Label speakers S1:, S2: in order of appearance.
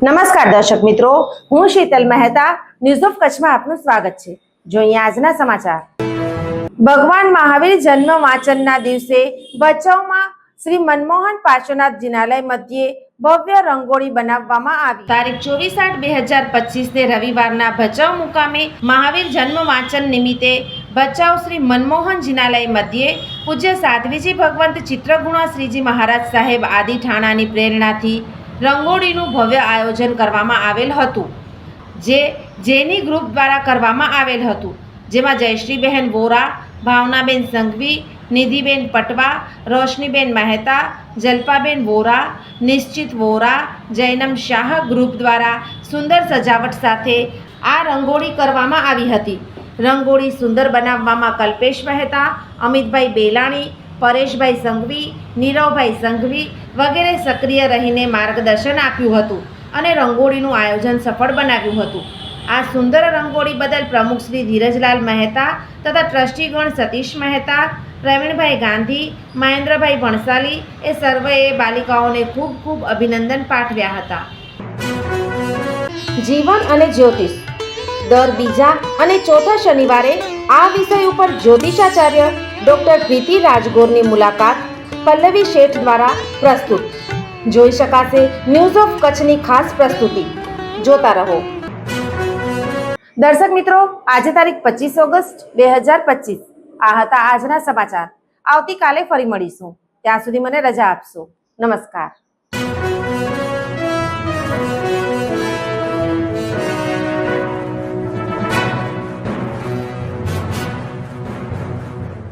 S1: નમસ્કાર દર્શક મિત્રો, હું શીતલ મહેતા ન્યૂઝ ઓફ કચ્છમાં આપનું સ્વાગત છે। જોઈએ આજના સમાચાર। ભગવાન મહાવીર જન્મ વાંચનના દિવસે ભચાઉમાં શ્રી મનમોહન પાર્શ્વનાથ જિનાલય મધ્યે ભવ્ય રંગોળી બનાવવામાં આવી। તારીખ 24/8/2025 ને રવિવારના ભચાઉ મુકામે મહાવીર જન્મ વાંચન નિમિત્તે ભચાઉ શ્રી મનમોહન જિનાલય મધ્યે પૂજ્ય સાધ્વીજી ભગવંત ચિત્રગુણા શ્રીજી મહારાજ સાહેબ આદિ ઠાણાની પ્રેરણાથી રંગોળીનું ભવ્ય આયોજન કરવામાં આવેલ હતું, જેની ગ્રુપ દ્વારા કરવામાં આવેલ હતું, જેમાં જયશ્રીબેન વોરા, ભાવનાબેન સંઘવી, નિધિબેન પટવા, રોશનીબેન મહેતા, જલ્પાબેન વોરા, નિશ્ચિત વોરા, જૈનમ શાહ ગ્રુપ દ્વારા સુંદર સજાવટ સાથે આ રંગોળી કરવામાં આવી હતી। રંગોળી સુંદર બનાવવામાં કલ્પેશ મહેતા, અમિતભાઈ બેલાણી, પરેશભાઈ સંઘવી, નીરવભાઈ સંઘવી વગેરે સક્રિય રહીને માર્ગદર્શન આપ્યું હતું અને રંગોળીનું આયોજન સફળ બનાવ્યું હતું। આ સુંદર રંગોળી બદલ પ્રમુખ શ્રી ધીરજલાલ મહેતા તથા ટ્રસ્ટીગણ સતીશ મહેતા, પ્રવીણભાઈ ગાંધી, મહેન્દ્રભાઈ ભણસાલી એ સર્વેએ બાલિકાઓને ખૂબ ખૂબ અભિનંદન પાઠવ્યા હતા। જીવન અને જ્યોતિષ દર બીજા અને ચોથા શનિવારે આ વિષય ઉપર જ્યોતિષાચાર્ય ડોક્ટર પ્રીતિ રાજગોરની મુલાકાત પલ્લવી શેઠ દ્વારા પ્રસ્તુત જોઈ શકાશે। ન્યૂઝ ઓફ કચ્છની ખાસ પ્રસ્તુતિ જોતા રહો। દર્શક મિત્રો, આજે તારીખ 25 ઓગસ્ટ 2025 આ હતા આજના સમાચાર। આવતીકાલે ફરી મળીશું, ત્યાં સુધી મને રજા આપશો। નમસ્કાર।